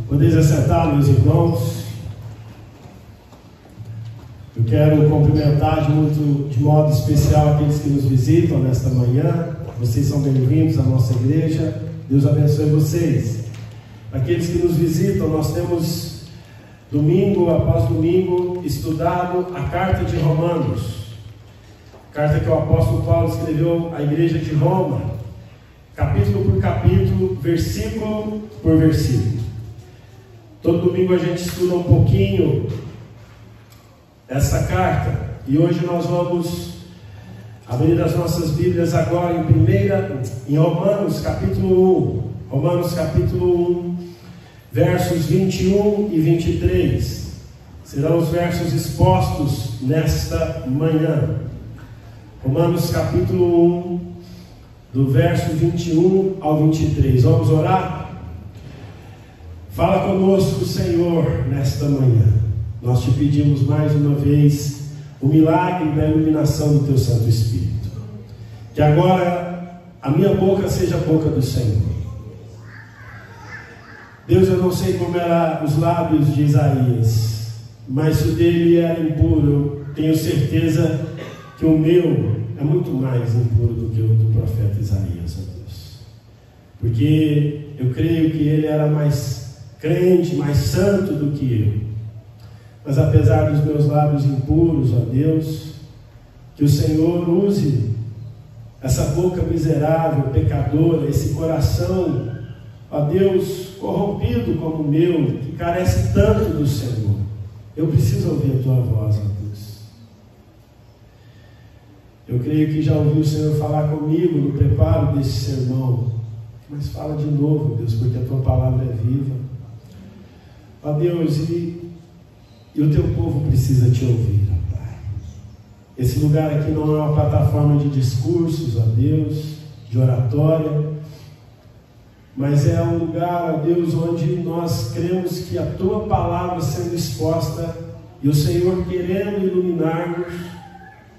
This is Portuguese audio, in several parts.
Podeis assentar, meus irmãos. Eu quero cumprimentar de modo especial aqueles que nos visitam nesta manhã. Vocês são bem-vindos à nossa igreja. Deus abençoe vocês. Aqueles que nos visitam, nós temos domingo após domingo estudado a carta de Romanos, carta que o apóstolo Paulo escreveu à igreja de Roma, capítulo por capítulo, versículo por versículo. Todo domingo a gente estuda um pouquinho essa carta, e hoje nós vamos abrir as nossas Bíblias agora em Romanos capítulo 1. Romanos capítulo 1, versos 21 e 23. Serão os versos expostos nesta manhã. Romanos capítulo 1, do verso 21 ao 23. Vamos orar? Fala conosco, Senhor, nesta manhã. Nós te pedimos mais uma vez o milagre da iluminação do Teu Santo Espírito. Que agora a minha boca seja a boca do Senhor. Deus, eu não sei como eram os lábios de Isaías, mas se o dele era impuro, eu tenho certeza que o meu é muito mais impuro do que o do profeta Isaías, ó Deus. Porque eu creio que ele era mais crente, mais santo do que eu. Mas apesar dos meus lábios impuros, ó Deus, que o Senhor use essa boca miserável, pecadora, esse coração, ó Deus, corrompido como o meu, que carece tanto do Senhor. Eu preciso ouvir a Tua voz, ó Deus. Eu creio que já ouvi o Senhor falar comigo no preparo desse sermão, mas fala de novo, Deus, porque a Tua palavra é viva. Ó Deus, e o Teu povo precisa Te ouvir, ó Pai. Esse lugar aqui não é uma plataforma de discursos, ó Deus, de oratória, mas é um lugar, ó Deus, onde nós cremos que a Tua palavra sendo exposta e o Senhor querendo iluminar-nos,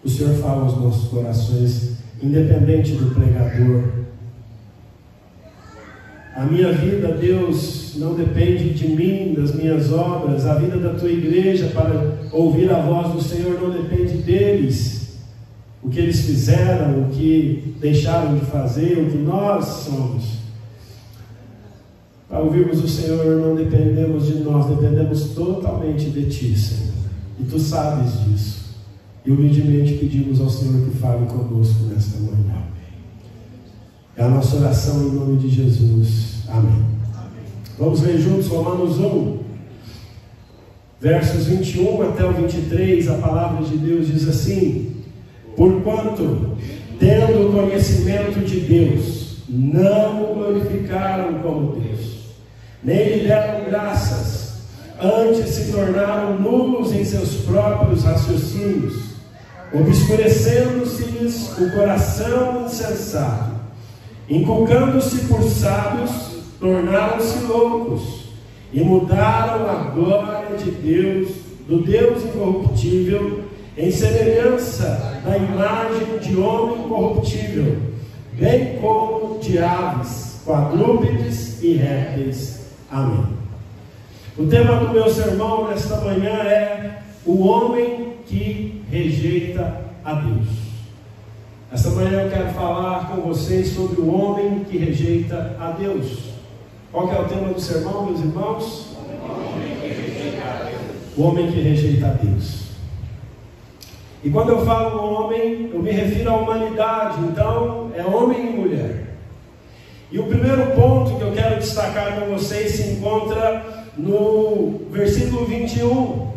o Senhor fala aos nossos corações, independente do pregador. A minha vida, Deus, não depende de mim, das minhas obras. A vida da Tua igreja, para ouvir a voz do Senhor, não depende deles. O que eles fizeram, o que deixaram de fazer, o que nós somos. Para ouvirmos o Senhor, não dependemos de nós, dependemos totalmente de Ti, Senhor. E Tu sabes disso. E humildemente pedimos ao Senhor que fale conosco nesta manhã. É a nossa oração em nome de Jesus. Amém. Vamos ler juntos Romanos 1, versos 21 até o 23. A palavra de Deus diz assim: porquanto, tendo conhecimento de Deus, não o glorificaram como Deus, nem lhe deram graças, antes se tornaram nulos em seus próprios raciocínios, obscurecendo-se-lhes o coração insensato, inculcando-se por sábios, tornaram-se loucos, e mudaram a glória de Deus, do Deus incorruptível, em semelhança da imagem de homem corruptível, bem como de aves, quadrúpedes e répteis. Amém. O tema do meu sermão nesta manhã é o homem que rejeita a Deus. Esta manhã eu quero falar com vocês sobre o homem que rejeita a Deus. Qual que é o tema do sermão, meus irmãos? O homem que rejeita a Deus. E quando eu falo homem, eu me refiro à humanidade. Então, é homem e mulher. E o primeiro ponto que eu quero destacar com vocês se encontra no versículo 21.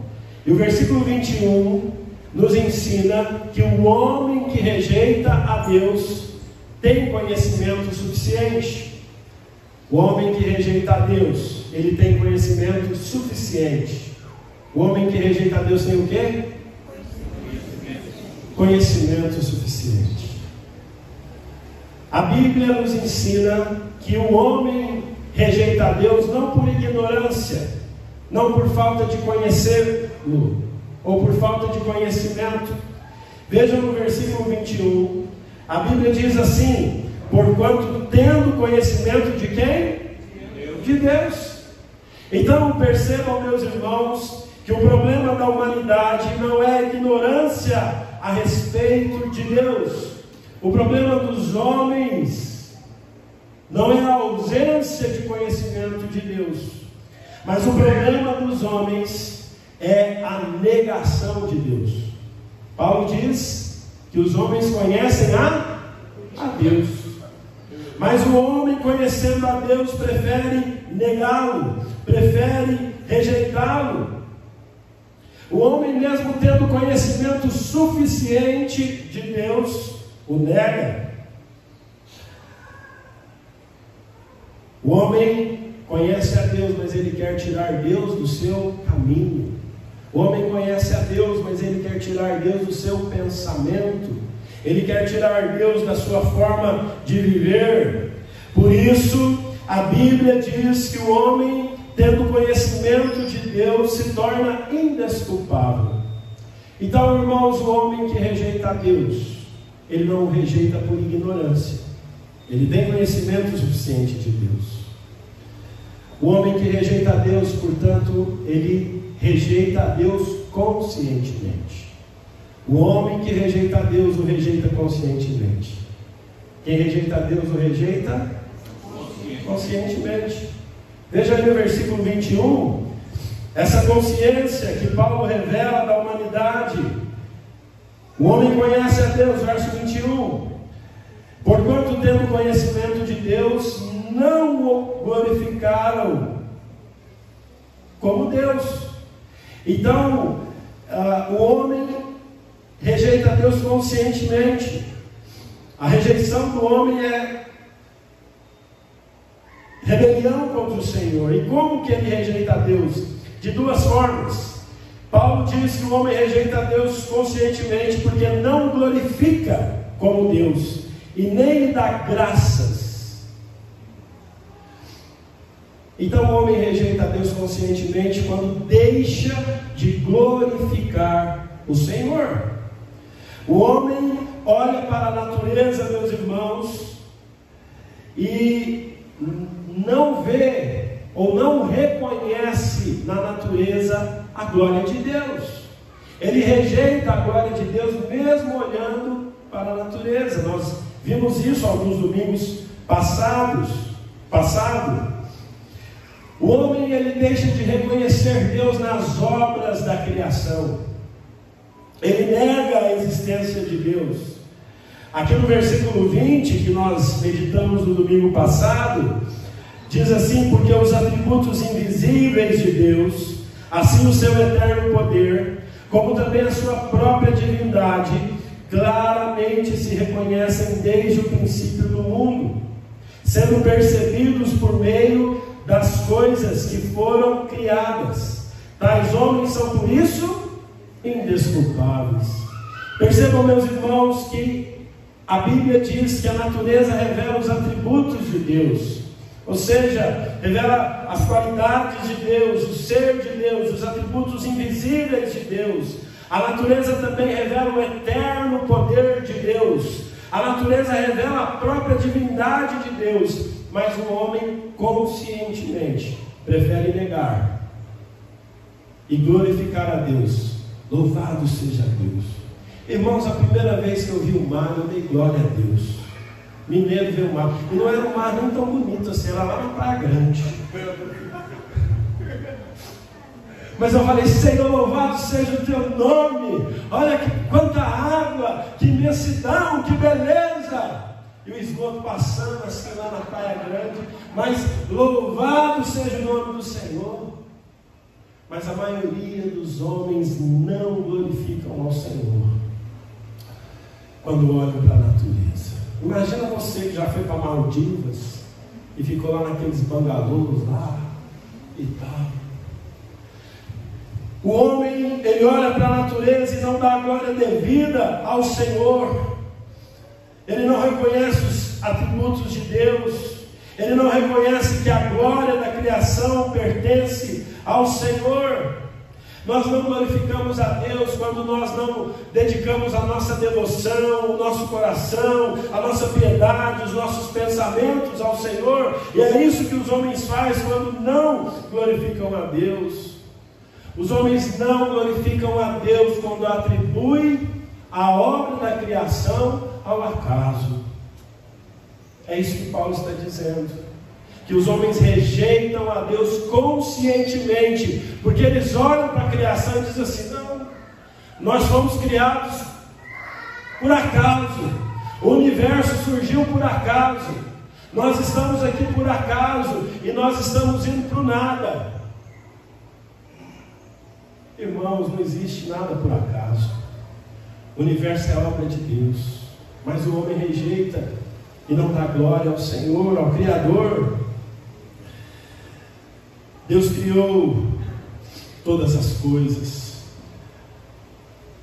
E o versículo 21 nos ensina que o homem que rejeita a Deus tem conhecimento suficiente. O homem que rejeita a Deus, ele tem conhecimento suficiente. O homem que rejeita a Deus tem o quê? Conhecimento suficiente. A Bíblia nos ensina que o homem rejeita a Deus não por ignorância, não por falta de conhecê-lo, ou por falta de conhecimento. Vejam no versículo 21, a Bíblia diz assim: porquanto tendo conhecimento de quem? De Deus. Então percebam, meus irmãos, que o problema da humanidade não é a ignorância a respeito de Deus. O problema dos homens não é a ausência de conhecimento de Deus, mas o problema dos homens é a negação de Deus. Paulo diz que os homens conhecem a Deus, mas o homem, conhecendo a Deus, prefere negá-lo, prefere rejeitá-lo. O homem, mesmo tendo conhecimento suficiente de Deus, o nega. O homem conhece a Deus, mas ele quer tirar Deus do seu caminho. O homem conhece a Deus, mas ele quer tirar Deus do seu pensamento. Ele quer tirar Deus da sua forma de viver. Por isso, a Bíblia diz que o homem, tendo conhecimento de Deus, se torna indesculpável. Então, irmãos, o homem que rejeita a Deus, ele não o rejeita por ignorância. Ele tem conhecimento suficiente de Deus. O homem que rejeita a Deus, portanto, ele rejeita a Deus conscientemente. O homem que rejeita a Deus, o rejeita conscientemente. Quem rejeita a Deus, o rejeita conscientemente. Veja aí no versículo 21, essa consciência que Paulo revela da humanidade. O homem conhece a Deus, verso 21. Porquanto, tendo conhecimento de Deus, não o glorificaram como Deus. Então, o homem rejeita a Deus conscientemente. A rejeição do homem é rebelião contra o Senhor. E como que ele rejeita a Deus? De duas formas. Paulo diz que o homem rejeita a Deus conscientemente porque não o glorifica como Deus e nem lhe dá graças. Então o homem rejeita a Deus conscientemente quando deixa de glorificar o Senhor. O homem olha para a natureza, meus irmãos, e não vê ou não reconhece na natureza a glória de Deus. Ele rejeita a glória de Deus mesmo olhando para a natureza. Nós vimos isso alguns domingos passados. O homem, ele deixa de reconhecer Deus nas obras da criação. Ele nega a existência de Deus. Aqui no versículo 20, que nós meditamos no domingo passado, diz assim: porque os atributos invisíveis de Deus, assim o seu eterno poder, como também a sua própria divindade, claramente se reconhecem desde o princípio do mundo, sendo percebidos por meio das coisas que foram criadas. Tais homens são por isso indesculpáveis. Percebam, meus irmãos, que a Bíblia diz que a natureza revela os atributos de Deus, ou seja, revela as qualidades de Deus, o ser de Deus, os atributos invisíveis de Deus. A natureza também revela o eterno poder de Deus. A natureza revela a própria divindade de Deus. Mas o homem conscientemente prefere negar e glorificar a Deus. Louvado seja Deus. Irmãos, a primeira vez que eu vi o mar, eu dei glória a Deus. Mineiro vê o mar, e não era um mar nem tão bonito assim, era lá na Praia Grande. Mas eu falei: Senhor, louvado seja o teu nome. Olha quanta água, que imensidão, que beleza. E o esgoto passando assim lá na Praia Grande. Mas louvado seja o nome do Senhor. Mas a maioria dos homens não glorificam ao Senhor quando olham para a natureza. Imagina você que já foi para Maldivas e ficou lá naqueles bangalôs lá e tal. O homem, ele olha para a natureza e não dá a glória devida ao Senhor. Ele não reconhece os atributos de Deus. Ele não reconhece que a glória da criação pertence ao Senhor. Nós não glorificamos a Deus quando nós não dedicamos a nossa devoção, o nosso coração, a nossa piedade, os nossos pensamentos ao Senhor. E é isso que os homens fazem quando não glorificam a Deus. Os homens não glorificam a Deus quando atribuem a obra da criação ao acaso. É isso que Paulo está dizendo. Que os homens rejeitam a Deus conscientemente, porque eles olham para a criação e dizem assim: não, nós fomos criados por acaso, o universo surgiu por acaso, nós estamos aqui por acaso e nós estamos indo para o nada. Irmãos, não existe nada por acaso, o universo é a obra de Deus, mas o homem rejeita e não dá glória ao Senhor, ao Criador. Deus criou todas as coisas.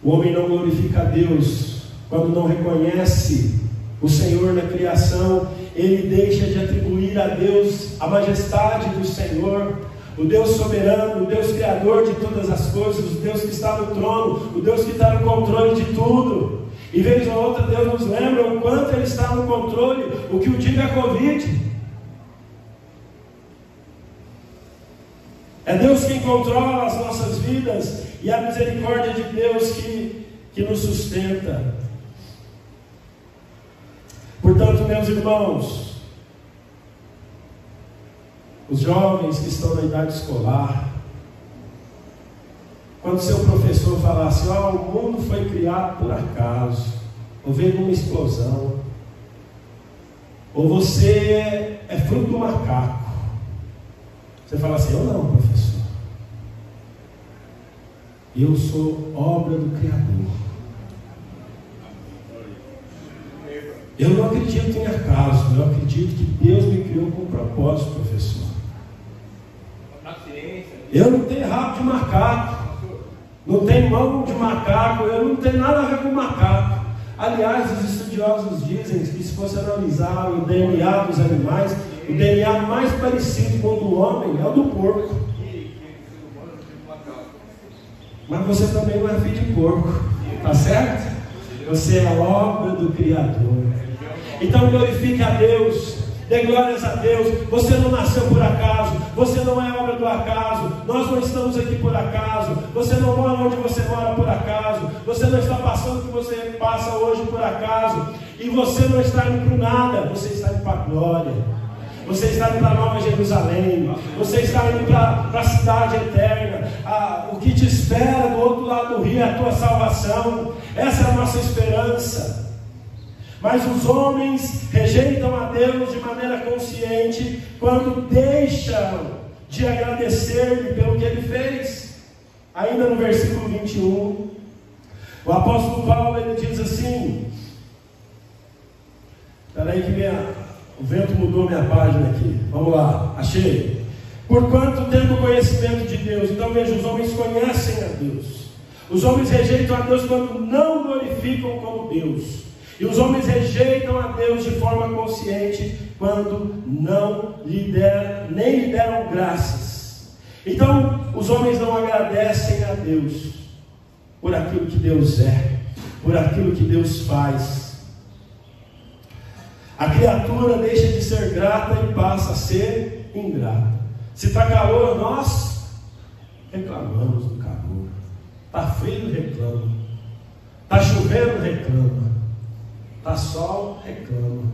O homem não glorifica a Deus quando não reconhece o Senhor na criação. Ele deixa de atribuir a Deus a majestade do Senhor, o Deus soberano, o Deus criador de todas as coisas, o Deus que está no trono, o Deus que está no controle de tudo. E vez ou outra Deus nos lembra o quanto Ele está no controle, o que o diga a Covid. É Deus quem controla as nossas vidas e a misericórdia de Deus que nos sustenta. Portanto, meus irmãos, os jovens que estão na idade escolar, quando seu professor falar assim: ó, o mundo foi criado por acaso, ou veio uma explosão, ou você é fruto do macaco, você fala assim: eu não, professor, eu sou obra do Criador. Eu não acredito em acaso, eu acredito que Deus me criou com um propósito, professor. Eu não tenho rabo de macaco, não tenho mão de macaco, eu não tenho nada a ver com macaco. Aliás, os estudiosos dizem que se você analisar o DNA dos animais, o DNA mais parecido com o do homem é o do porco. Mas você também não é filho de porco, tá certo? Você é a obra do Criador. Então glorifique a Deus, dê glórias a Deus. Você não nasceu por acaso, você não é obra do acaso, nós não estamos aqui por acaso, você não mora onde você mora por acaso, você não está passando o que você passa hoje por acaso, e você não está indo para o nada, você está indo para a glória, você está indo para a Nova Jerusalém, você está indo para a cidade eterna. O que te espera do outro lado do rio é a tua salvação. Essa é a nossa esperança. Mas os homens rejeitam a Deus de maneira consciente quando deixam de agradecer-lhe pelo que Ele fez. Ainda no versículo 21, o apóstolo Paulo ele diz assim: espera aí que o vento mudou minha página aqui, vamos lá, achei. Porquanto tendo conhecimento de Deus. Então veja, os homens conhecem a Deus, os homens rejeitam a Deus quando não glorificam como Deus. E os homens rejeitam a Deus de forma consciente quando não nem lhe deram graças. Então os homens não agradecem a Deus por aquilo que Deus é, por aquilo que Deus faz. A criatura deixa de ser grata e passa a ser ingrata. Se está calor, nós reclamamos do calor. Está frio, reclama. Está chovendo, reclama. Está sol, reclama.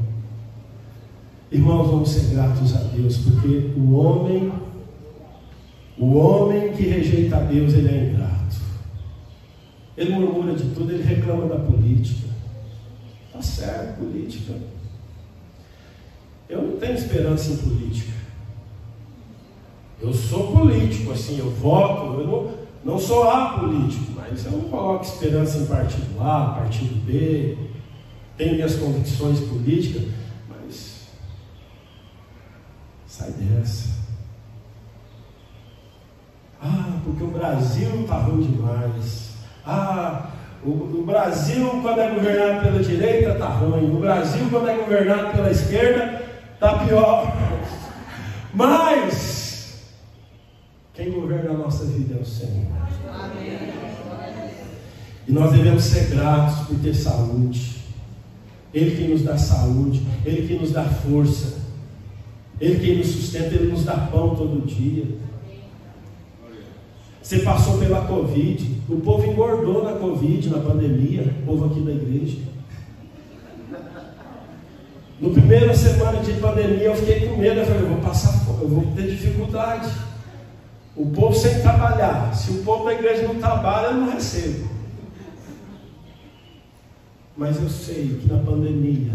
Irmãos, vamos ser gratos a Deus, porque o homem que rejeita a Deus, ele é ingrato. Ele murmura de tudo, ele reclama da política. Está certo, política. Eu não tenho esperança em política. Eu sou político, assim, eu voto, eu não sou apolítico, mas eu não coloco esperança em partido A, partido B. Tenho minhas convicções políticas, mas sai dessa. Porque o Brasil está ruim demais. O Brasil, quando é governado pela direita, está ruim. O Brasil, quando é governado pela esquerda, está pior. Mas Quem governa a nossa vida é o Senhor. Amém. E nós devemos ser gratos por ter saúde. Ele que nos dá saúde, Ele que nos dá força, Ele que nos sustenta, Ele nos dá pão todo dia. Você passou pela Covid, o povo engordou na Covid, na pandemia, o povo aqui da igreja. No primeira semana de pandemia eu fiquei com medo, eu falei, eu vou passar fome, eu vou ter dificuldade. O povo sem trabalhar, se o povo da igreja não trabalha, eu não recebo. Mas eu sei que na pandemia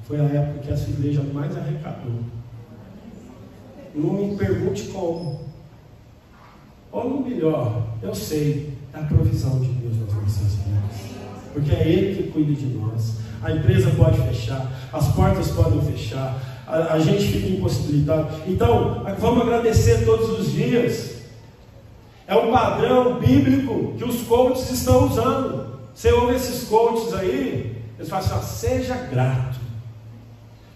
foi a época que essa igreja mais arrecadou. Não me pergunte como. Ou melhor, eu sei da provisão de Deus nas nossas vidas. Porque é Ele que cuida de nós. A empresa pode fechar, as portas podem fechar, a gente fica impossibilitado. Então, vamos agradecer todos os dias. É um padrão bíblico que os coaches estão usando. Você ouve esses coaches aí, eles falam assim, seja grato.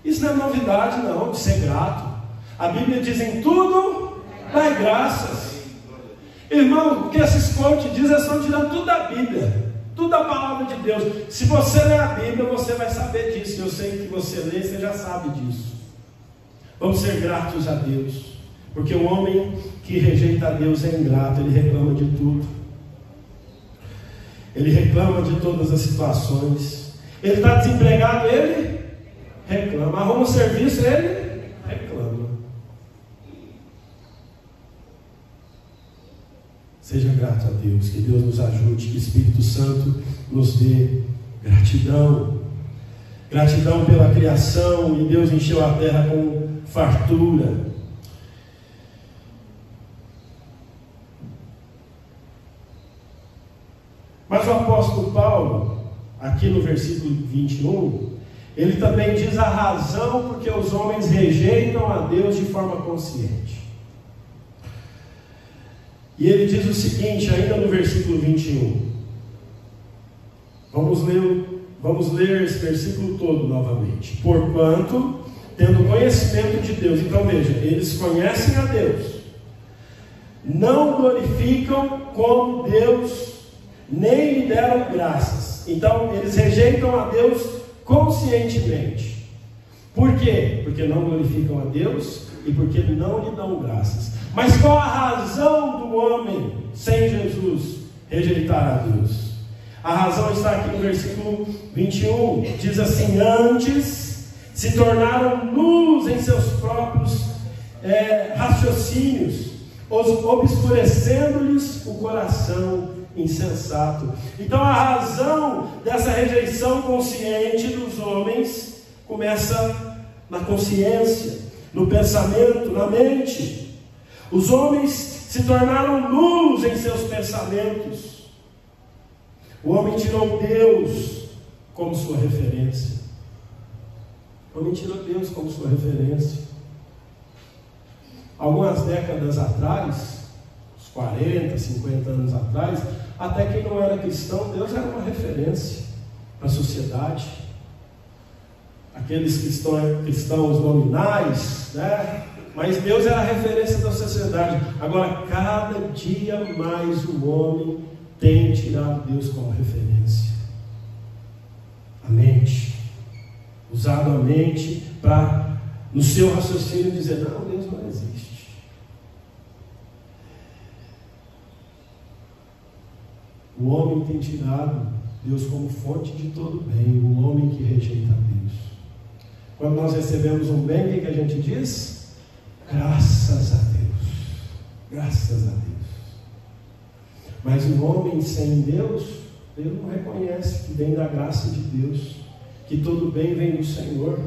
Isso não é novidade não, de ser grato. A Bíblia diz em tudo, dai graças. Irmão, o que esses coaches dizem, eles estão tirando tudo da Bíblia, tudo da palavra de Deus. Se você ler a Bíblia, você vai saber disso. Eu sei que você lê, você já sabe disso. Vamos ser gratos a Deus, porque o homem que rejeita a Deus é ingrato, ele reclama de tudo. Ele reclama de todas as situações. Ele está desempregado, ele reclama. Arruma um serviço, ele reclama. Seja grato a Deus, que Deus nos ajude, que o Espírito Santo nos dê gratidão. Gratidão pela criação, e Deus encheu a terra com fartura. Mas o apóstolo Paulo, aqui no versículo 21, ele também diz a razão porque os homens rejeitam a Deus de forma consciente. E ele diz o seguinte, ainda no versículo 21. Vamos ler esse versículo todo novamente. Porquanto, tendo conhecimento de Deus, então veja, eles conhecem a Deus, não glorificam como Deus, nem lhe deram graças. Então eles rejeitam a Deus conscientemente. Por quê? Porque não glorificam a Deus e porque não lhe dão graças. Mas qual a razão do homem sem Jesus rejeitar a Deus? A razão está aqui no versículo 21. Diz assim: antes se tornaram nulos em seus próprios raciocínios, obscurecendo-lhes o coração insensato. Então a razão dessa rejeição consciente dos homens começa na consciência, no pensamento, na mente. Os homens se tornaram nulos em seus pensamentos. O homem tirou Deus como sua referência. O homem tirou Deus como sua referência. Algumas décadas atrás, uns 40, 50 anos atrás, até quem não era cristão, Deus era uma referência para a sociedade. Aqueles cristãos nominais, né? Mas Deus era a referência da sociedade. Agora, cada dia mais o homem tem tirado Deus como referência. A mente. Usado a mente para, no seu raciocínio, dizer, não, Deus não existe. O homem tem tirado Deus como fonte de todo bem. O homem que rejeita Deus. Quando nós recebemos um bem, o que a gente diz? Graças a Deus. Graças a Deus. Mas o homem sem Deus, ele não reconhece que vem da graça de Deus, que todo bem vem do Senhor.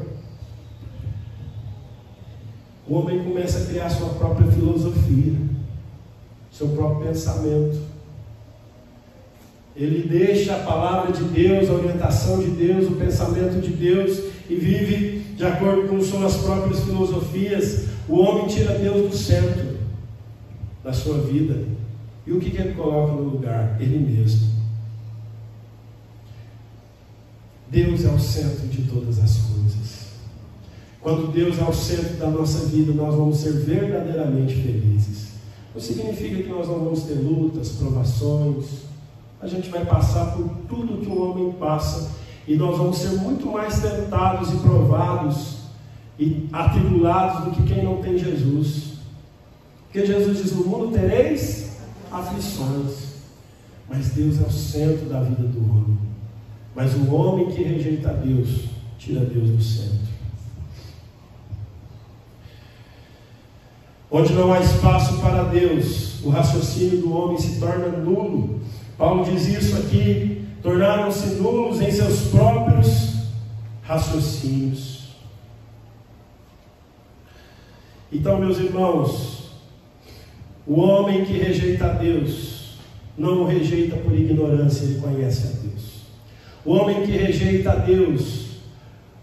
O homem começa a criar sua própria filosofia, seu próprio pensamento. Ele deixa a palavra de Deus, a orientação de Deus, o pensamento de Deus e vive de acordo com suas próprias filosofias. O homem tira Deus do centro da sua vida. E o que ele coloca no lugar? Ele mesmo. Deus é o centro de todas as coisas. Quando Deus é o centro da nossa vida, nós vamos ser verdadeiramente felizes. Não significa que nós não vamos ter lutas, provações. A gente vai passar por tudo que um homem passa, e nós vamos ser muito mais tentados e provados e atribulados do que quem não tem Jesus. Porque Jesus diz: no mundo tereis aflições, mas Deus é o centro da vida do homem. Mas o homem que rejeita a Deus, tira Deus do centro. Onde não há espaço para Deus, o raciocínio do homem se torna nulo. Paulo diz isso aqui: tornaram-se nulos em seus próprios raciocínios. Então, meus irmãos, o homem que rejeita a Deus, não o rejeita por ignorância, ele conhece a Deus. O homem que rejeita a Deus,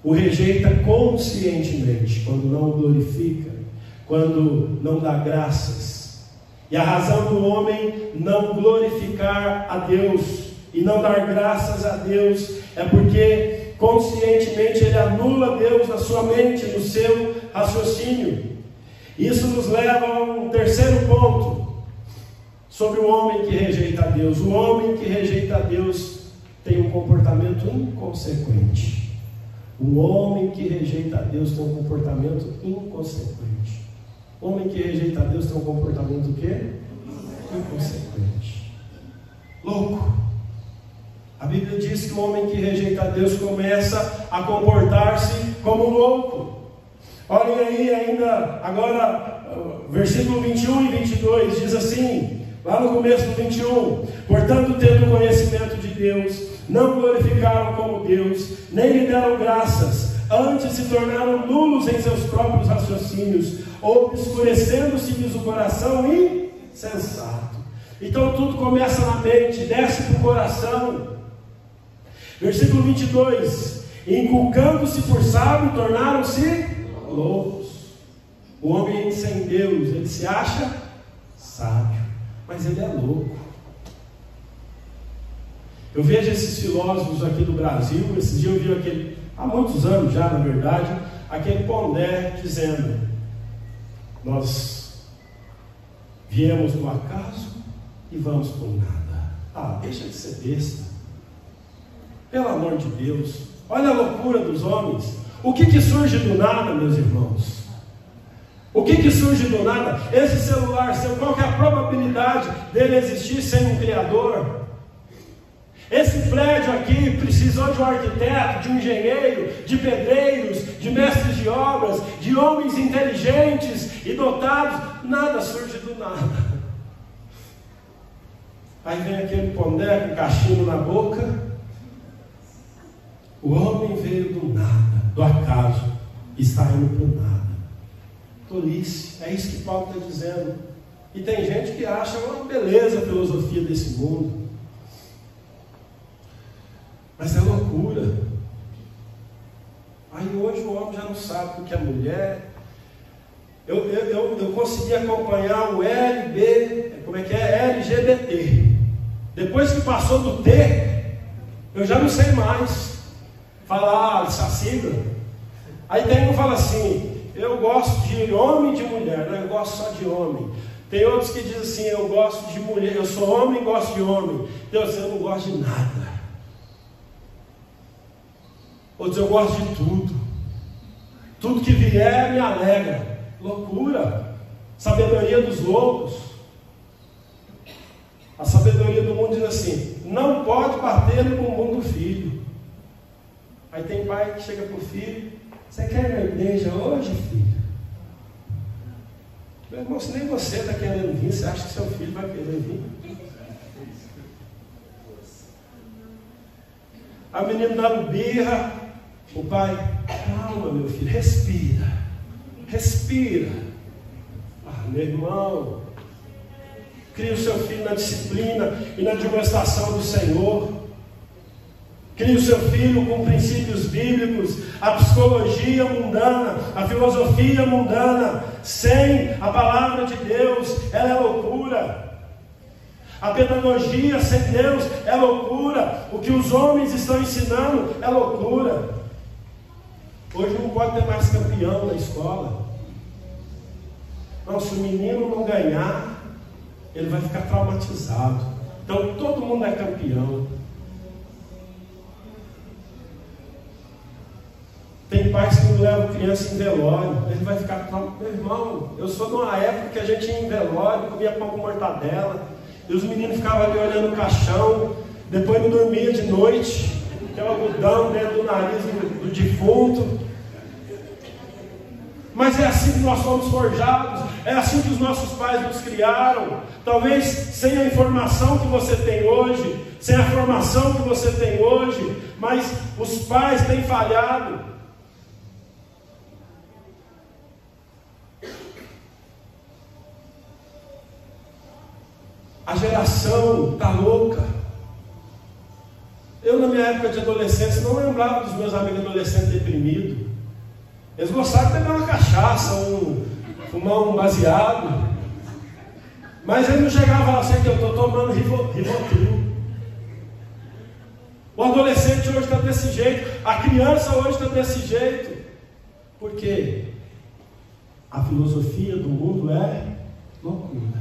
o rejeita conscientemente, quando não o glorifica, quando não dá graças. E a razão do homem não glorificar a Deus e não dar graças a Deus é porque conscientemente ele anula Deus na sua mente, no seu raciocínio. Isso nos leva a um terceiro ponto sobre o homem que rejeita a Deus. O homem que rejeita a Deus tem um comportamento inconsequente. O homem que rejeita a Deus tem um comportamento inconsequente. O homem que rejeita a Deus tem um comportamento o quê? Inconsequente. Louco. A Bíblia diz que o homem que rejeita a Deus começa a comportar-se como louco. Olhem aí ainda, agora, versículo 21 e 22, diz assim, lá no começo do 21: portanto, tendo conhecimento de Deus, não glorificaram como Deus, nem lhe deram graças, antes se tornaram nulos em seus próprios raciocínios, obscurecendo-se-lhes o coração insensato. Então tudo começa na mente, desce para o coração. Versículo 22: inculcando-se por sábio, tornaram-se loucos. O homem sem Deus, ele se acha sábio, mas ele é louco. Eu vejo esses filósofos aqui do Brasil. Esses dias eu vi aquele, há muitos anos já, na verdade, aquele Pondé dizendo: nós viemos do acaso e vamos por nada. Ah, deixa de ser besta. Pelo amor de Deus, olha a loucura dos homens. O que surge do nada, meus irmãos? O que surge do nada? Esse celular seu, qual que é a probabilidade dele existir sem um criador? Esse prédio aqui precisou de um arquiteto, de um engenheiro, de pedreiros, de mestres de obras, de homens inteligentes e dotados. Nada surge do nada. Aí vem aquele Pondé com cachimbo na boca. O homem veio do nada, do acaso, e está indo para o nada. Tolice, é isso que Paulo está dizendo. E tem gente que acha uma beleza a filosofia desse mundo, mas é loucura. Aí hoje o homem já não sabe o que é mulher. Eu consegui acompanhar o LGBT. Depois que passou do T, eu já não sei mais falar essa sigla. Aí tem um que fala assim: eu gosto de homem e de mulher, não, eu gosto só de homem. Tem outros que dizem assim: eu gosto de mulher, eu sou homem e gosto de homem. Deus, eu não gosto de nada. Outros: eu gosto de tudo. Tudo que vier me alegra. Loucura. Sabedoria dos loucos. A sabedoria do mundo diz assim: não pode bater no bumbum do filho. Aí tem pai que chega para o filho: você quer ir na igreja hoje, filho? Meu irmão, se nem você está querendo vir, você acha que seu filho vai querer vir? A menina dando birra, o pai: calma, meu filho, respira, respira. Ah, meu irmão, crie o seu filho na disciplina e na demonstração do Senhor. Crie o seu filho com princípios bíblicos. A psicologia mundana, a filosofia mundana, sem a palavra de Deus, ela é loucura. A pedagogia sem Deus é loucura. O que os homens estão ensinando é loucura. Hoje não pode ter mais campeão na escola. Não, se o menino não ganhar, ele vai ficar traumatizado. Então todo mundo é campeão. Tem pais que não levam criança em velório, ele vai ficar traumatizado. Meu irmão, eu sou de uma época que a gente ia em velório, comia pão com mortadela, e os meninos ficavam ali olhando o caixão, depois não dormia de noite, aquele algodão dentro do nariz do defunto. Mas é assim que nós fomos forjados, é assim que os nossos pais nos criaram. Talvez sem a informação que você tem hoje, sem a formação que você tem hoje, mas os pais têm falhado. A geração está louca. Eu, na minha época de adolescência, não lembrava dos meus amigos adolescentes deprimidos. Eles gostavam de beber uma cachaça, fumar um baseado. Mas ele não chegava lá, sei que eu estou tomando Rivotril. O adolescente hoje está desse jeito, a criança hoje está desse jeito. Por quê? A filosofia do mundo é loucura.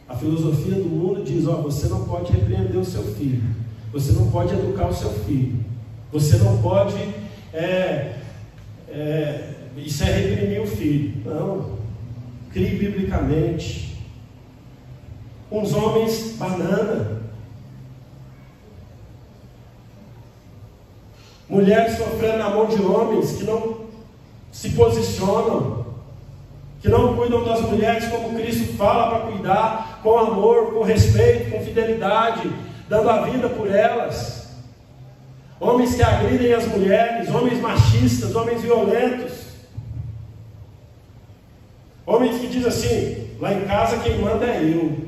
A filosofia do mundo diz, você não pode repreender o seu filho, você não pode educar o seu filho, você não pode, isso é reprimir o filho. Não, crie biblicamente. Uns homens banana, mulheres sofrendo na mão de homens que não se posicionam, que não cuidam das mulheres como Cristo fala para cuidar, com amor, com respeito, com fidelidade, dando a vida por elas. Homens que agridem as mulheres, homens machistas, homens violentos, homens que dizem assim, lá em casa quem manda é eu.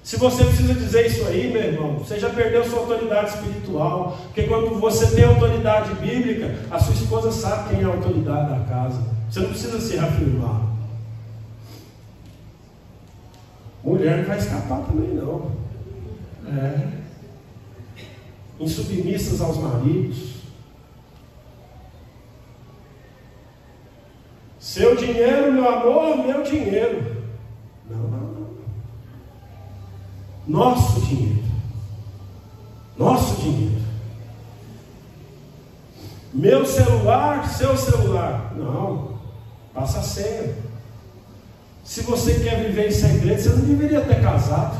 Se você precisa dizer isso aí, meu irmão, você já perdeu sua autoridade espiritual, porque quando você tem autoridade bíblica, a sua esposa sabe quem é a autoridade da casa, você não precisa se reafirmar. Mulher não vai escapar também não. Insubmissas aos maridos. Seu dinheiro, meu amor, meu dinheiro. Não. Nosso dinheiro. Nosso dinheiro. Meu celular, seu celular. Não. Passa a senha. Se você quer viver em segredo, você não deveria ter casado.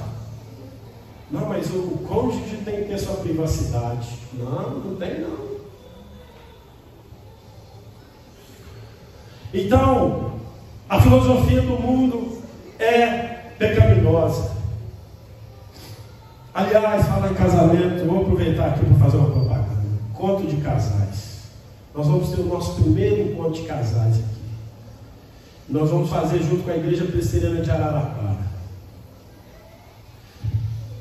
Não, mas o cônjuge tem que ter sua privacidade. Não tem não. Então, a filosofia do mundo é pecaminosa. Aliás, falar em casamento, vou aproveitar aqui para fazer uma propaganda. Encontro de casais. Nós vamos ter o nosso primeiro encontro de casais aqui. Nós vamos fazer junto com a Igreja Presbiteriana de Araraquara.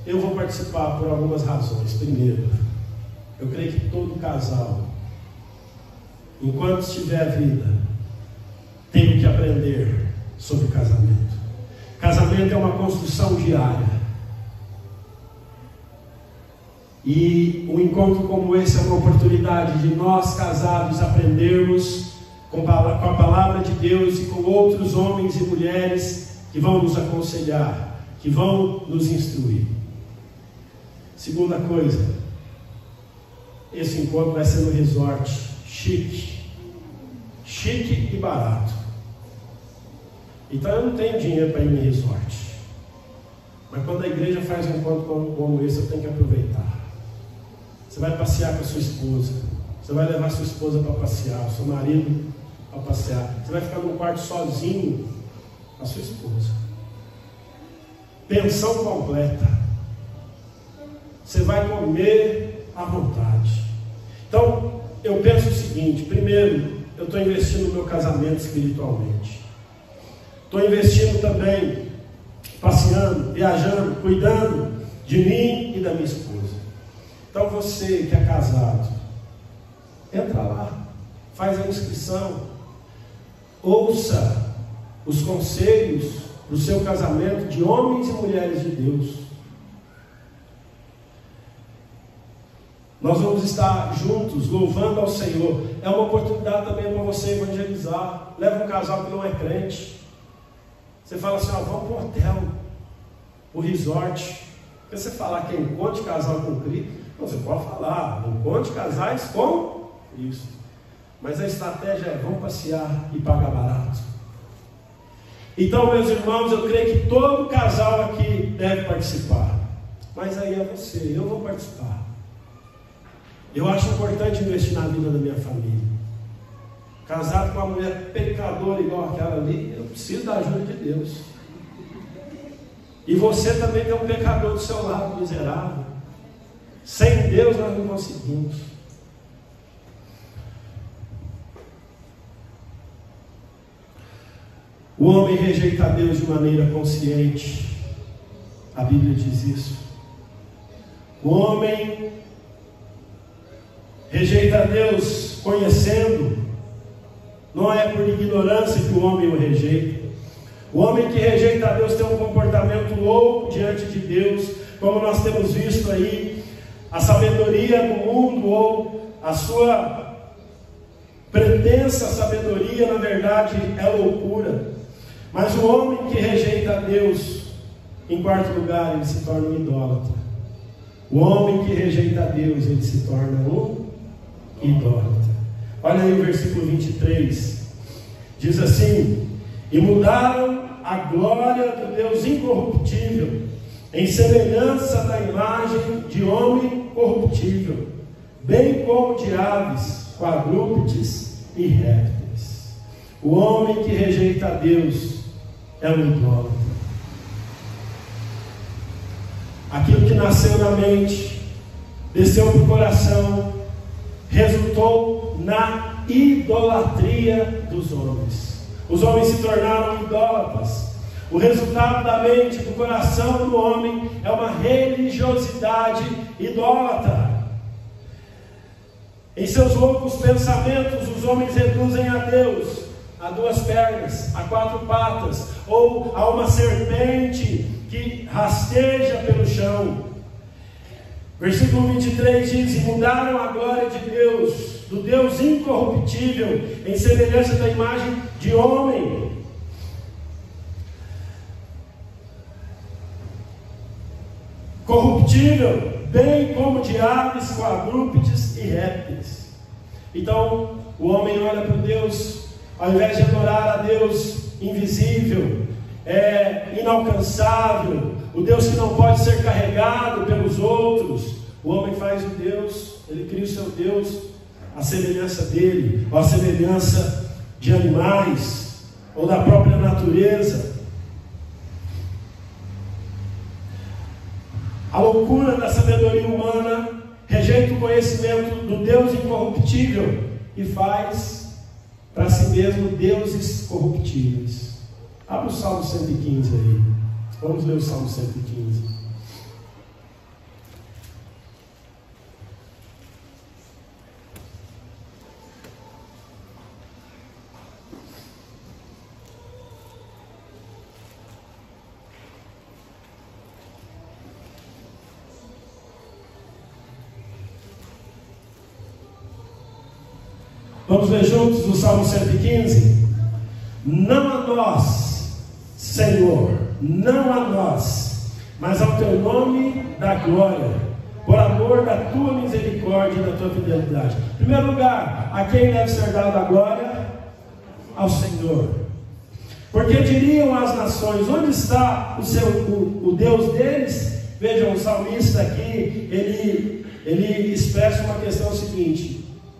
Eu vou participar por algumas razões. Primeiro, eu creio que todo casal, enquanto estiver vida, tem que aprender sobre casamento. Casamento é uma construção diária. E um encontro como esse é uma oportunidade de nós casados aprendermos com a palavra de Deus e com outros homens e mulheres que vão nos aconselhar, que vão nos instruir. Segunda coisa, esse encontro vai ser no resort chique e barato. Então eu não tenho dinheiro para ir no resort, mas quando a igreja faz um encontro como esse, eu tenho que aproveitar. Você vai passear com a sua esposa, você vai levar a sua esposa para passear, o seu marido para passear, você vai ficar num quarto sozinho com a sua esposa, pensão completa, você vai comer à vontade. Então eu penso o seguinte: primeiro, eu estou investindo no meu casamento espiritualmente, estou investindo também passeando, viajando, cuidando de mim e da minha esposa. Então você que é casado, entra lá, faz a inscrição, ouça os conselhos do seu casamento de homens e mulheres de Deus. Nós vamos estar juntos, louvando ao Senhor. É uma oportunidade também para você evangelizar. Leva um casal que não é crente. Você fala assim, ó, vamos para o hotel, o resort. Porque você falar que é encontro de casal com Cristo, não, você pode falar, encontro de casais com Cristo. Mas a estratégia é, vamos passear e pagar barato. Então, meus irmãos, eu creio que todo casal aqui deve participar. Mas aí é você, eu vou participar. Eu acho importante investir na vida da minha família. Casado com uma mulher pecadora igual aquela ali, eu preciso da ajuda de Deus. E você também tem um pecador do seu lado, miserável. Sem Deus nós não conseguimos. O homem rejeita a Deus de maneira consciente. A Bíblia diz isso. O homem rejeita a Deus conhecendo. Não é por ignorância que o homem o rejeita. O homem que rejeita a Deus tem um comportamento louco diante de Deus, como nós temos visto aí. A sabedoria do mundo ou a sua pretensa sabedoria, na verdade, é loucura. Mas o homem que rejeita a Deus, em quarto lugar, ele se torna um idólatra. O homem que rejeita a Deus, ele se torna um idólatra. Olha aí o versículo 23. Diz assim: e mudaram a glória do Deus incorruptível, em semelhança da imagem de homem corruptível, bem como de aves, quadrúpedes e répteis. O homem que rejeita a Deus é um idólatra. Aquilo que nasceu na mente, desceu para o coração, resultou na idolatria dos homens. Os homens se tornaram idólatras. O resultado da mente, do coração do homem é uma religiosidade idólatra. Em seus loucos pensamentos, os homens reduzem a Deus a duas pernas, a quatro patas, ou a uma serpente que rasteja pelo chão. Versículo 23 diz: e mudaram a glória de Deus, do Deus incorruptível, em semelhança da imagem de homem. Corruptível, bem como de aves, quadrúpedes e répteis. Então, o homem olha para o Deus, ao invés de adorar a Deus invisível, inalcançável, o Deus que não pode ser carregado pelos outros, o homem faz o Deus, ele cria o seu Deus à semelhança dele, ou à semelhança de animais, ou da própria natureza. A loucura da sabedoria humana rejeita o conhecimento do Deus incorruptível e faz para si mesmo deuses corruptíveis. Abra o Salmo 115 aí. Vamos ler o Salmo 115. Vamos ler juntos o Salmo 115? Não a nós, Senhor, não a nós, mas ao teu nome da glória, por amor da tua misericórdia e da tua fidelidade. Em primeiro lugar, a quem deve ser dada a glória? Ao Senhor. Porque diriam as nações: onde está o Deus deles? Vejam, o salmista aqui, ele expressa uma questão seguinte: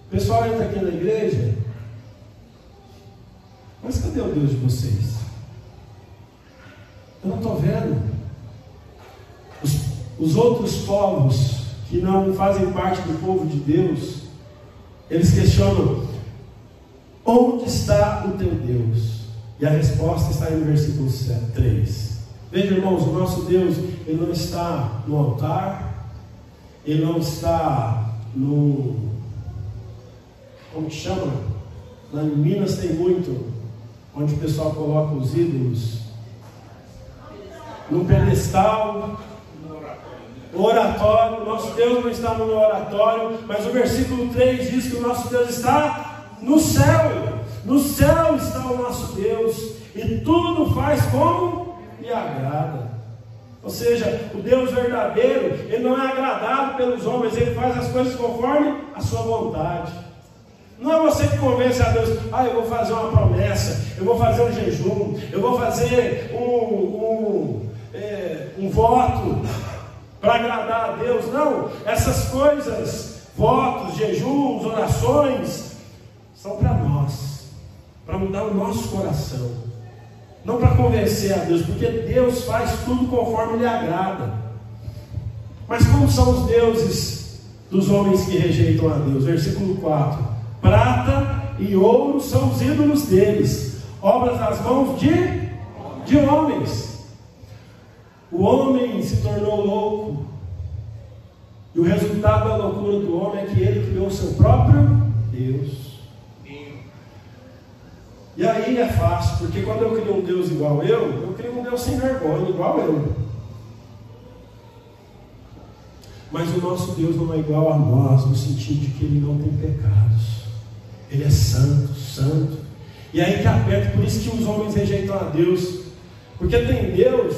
o pessoal entra aqui na igreja, mas cadê o Deus de vocês? Eu não estou vendo. Os outros povos que não fazem parte do povo de Deus, eles questionam: onde está o teu Deus? E a resposta está no versículo 3. Veja, irmãos, o nosso Deus, ele não está no altar, ele não está no... como que chama? Lá em Minas tem muito, onde o pessoal coloca os ídolos no pedestal, no oratório. Nosso Deus não está no oratório, mas o versículo 3 diz que o nosso Deus está no céu. No céu está o nosso Deus. e tudo faz como lhe agrada. Ou seja, o Deus verdadeiro, Ele não é agradado pelos homens, Ele faz as coisas conforme a sua vontade. Não é você que convence a Deus, eu vou fazer uma promessa, eu vou fazer um jejum, eu vou fazer um voto para agradar a Deus. Não, essas coisas, votos, jejuns, orações, são para nós, para mudar o nosso coração, não para convencer a Deus, porque Deus faz tudo conforme lhe agrada. Mas como são os deuses dos homens que rejeitam a Deus? Versículo 4: prata e ouro são os ídolos deles, obras das mãos de homens. O homem se tornou louco, e o resultado da loucura do homem é que ele criou o seu próprio Deus. E aí é fácil, porque quando eu crio um Deus igual eu crio um Deus sem vergonha, igual eu. Mas o nosso Deus não é igual a nós, no sentido de que Ele não tem pecados. Ele é santo, santo. E aí que aperta, por isso que os homens rejeitam a Deus. Porque tem Deus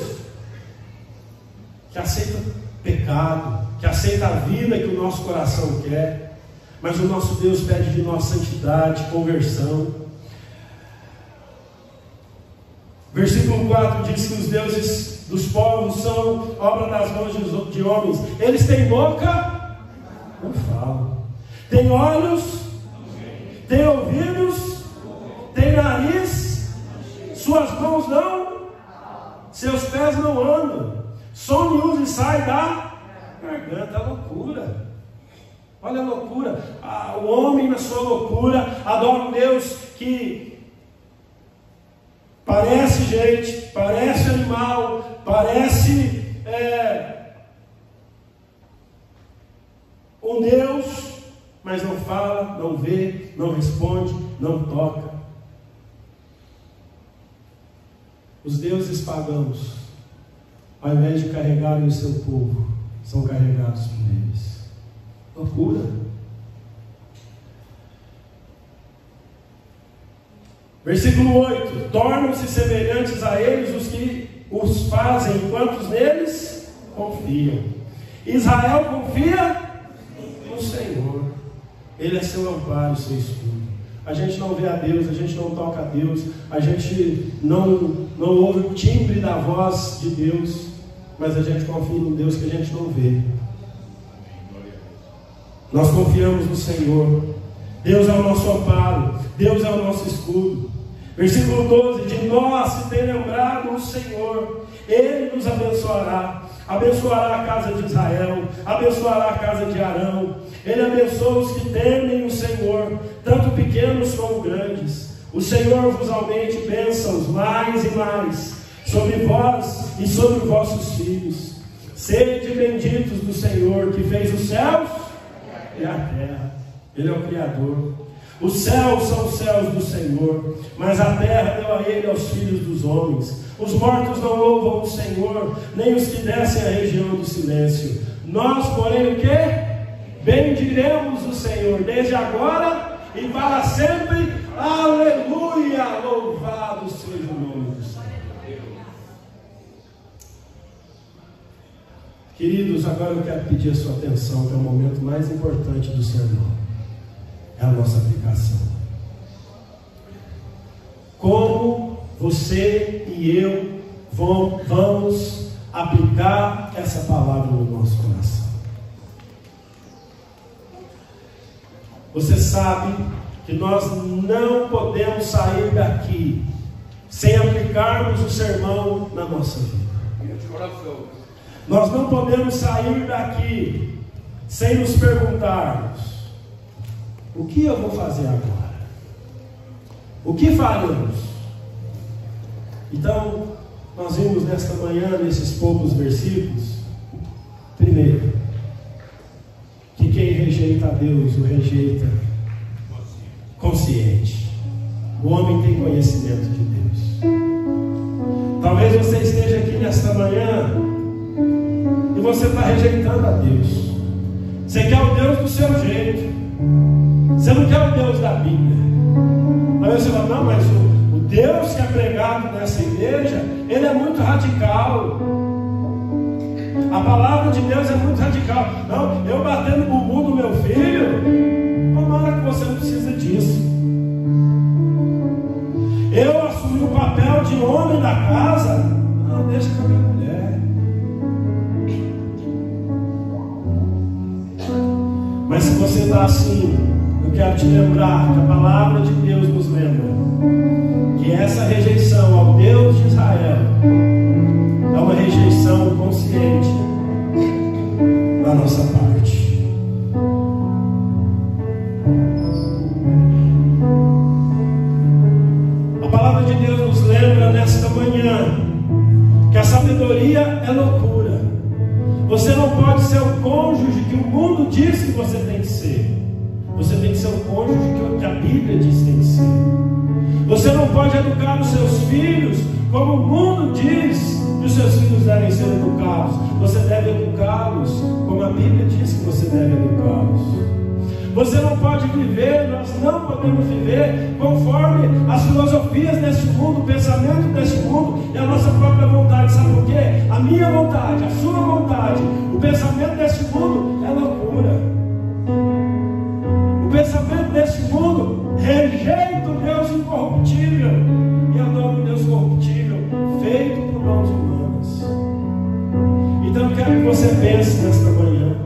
que aceita pecado, que aceita a vida que o nosso coração quer. Mas o nosso Deus pede de nós santidade, conversão. Versículo 4 diz que os deuses dos povos são obra das mãos de homens. Eles têm boca? Não falam. Têm olhos? Tem ouvidos? Tem nariz? Suas mãos não? Seus pés não andam. Som e uso e sai da garganta. É loucura. Olha a loucura. O homem na sua loucura adora um Deus que parece gente, parece animal, parece um Deus, mas não fala, não vê, não responde, não toca. Os deuses pagãos, ao invés de carregarem o seu povo, são carregados por eles. Loucura. Versículo 8: tornam-se semelhantes a eles os que os fazem, enquanto neles confiam. Israel confia no Senhor. Ele é seu amparo, seu escudo. A gente não vê a Deus, a gente não toca a Deus, a gente não ouve o timbre da voz de Deus, mas a gente confia no Deus que a gente não vê. Nós confiamos no Senhor. Deus é o nosso amparo, Deus é o nosso escudo. Versículo 12: de nós se tem lembrado o Senhor, Ele nos abençoará. Abençoará a casa de Israel, abençoará a casa de Arão. Ele abençoa os que temem o Senhor, tanto pequenos como grandes. O Senhor vos aumente bênçãos mais e mais sobre vós e sobre vossos filhos. Sede benditos do Senhor, que fez os céus e a terra. Ele é o Criador. Os céus são os céus do Senhor, mas a terra deu a Ele aos filhos dos homens. Os mortos não louvam o Senhor, nem os que descem a região do silêncio. Nós, porém, o que? Bendiremos o Senhor, desde agora e para sempre. Aleluia! Louvado seja o nome do Senhor. Queridos, agora eu quero pedir a sua atenção, que é o momento mais importante do sermão. É a nossa aplicação. Como você e eu vamos aplicar essa palavra no nosso coração? Você sabe que nós não podemos sair daqui sem aplicarmos o sermão na nossa vida. Nós não podemos sair daqui sem nos perguntarmos: o que eu vou fazer agora? O que faremos? Então, nós vimos nesta manhã, nesses poucos versículos, primeiro, que quem rejeita a Deus, o rejeita consciente. O homem tem conhecimento de Deus. Talvez você esteja aqui nesta manhã e você está rejeitando a Deus. Você quer o Deus do seu jeito. Você não quer o Deus da Bíblia. Aí você fala: não, mas o Deus que é pregado nessa igreja, ele é muito radical. A palavra de Deus é muito radical. Não, eu batendo no bumbum do meu filho, tomara que você não precisa disso. Eu assumi o papel de homem da casa, não, deixa com a minha mulher. Mas se você está assim, eu quero te lembrar que a palavra de Deus nos lembra que essa rejeição ao Deus de Israel é uma rejeição consciente da nossa parte. A palavra de Deus nos lembra nesta manhã que a sabedoria é loucura. Você não pode ser o cônjuge que o mundo diz que você tem que ser. Você tem que ser o cônjuge que a Bíblia diz que tem que ser. Você não pode educar os seus filhos como o mundo diz que os seus filhos devem ser educados. Você deve educá-los como a Bíblia diz que você deve educá-los. Você não pode viver, nós não podemos viver conforme as filosofias deste mundo, o pensamento deste mundo e a nossa própria vontade. Sabe por quê? A minha vontade, a sua vontade, o pensamento deste mundo é loucura. O pensamento deste mundo rejeita o Deus incorruptível e adora o Deus corruptível, feito por mãos humanas. Então eu quero que você pense nesta manhã.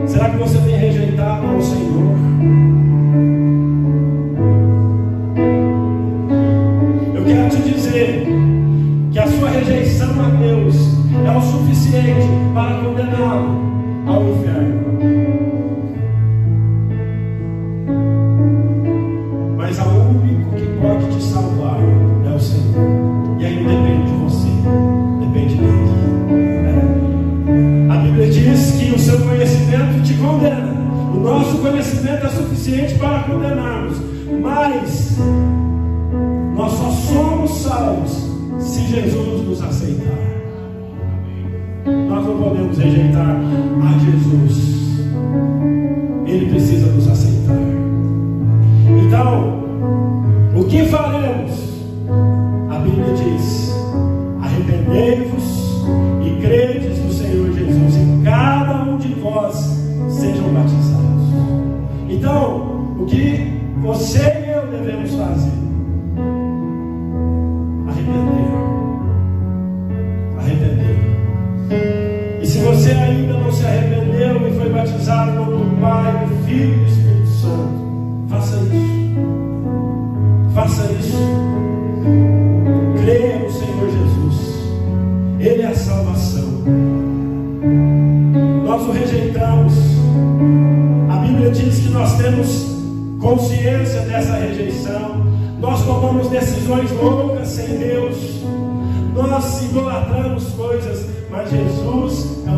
Será que você tem rejeitado ao Senhor? Eu quero te dizer que a sua rejeição a Deus é o suficiente para condená-lo ao inferno. Mas o único que pode te salvar é o Senhor. E aí não depende de você, depende dele. A Bíblia diz que o seu conhecimento te condena. O nosso conhecimento é suficiente para condenarmos. Mas nós só somos salvos se Jesus nos aceitar. Nós não podemos rejeitar a Jesus. Ele precisa nos aceitar. Então, o que faremos? A Bíblia diz: arrependei-vos e credes no Senhor Jesus, e cada um de vós sejam batizados. Então, o que você e eu devemos fazer? Arrepender. E se você ainda não se arrependeu e foi batizado no nome do Pai, do Filho e do Espírito Santo, faça isso. Faça isso. Creia no Senhor Jesus. Ele é a salvação. Nós o rejeitamos. A Bíblia diz que nós temos consciência dessa rejeição. Nós tomamos decisões loucas sem Deus. Nós idolatramos coisas, mas Jesus é o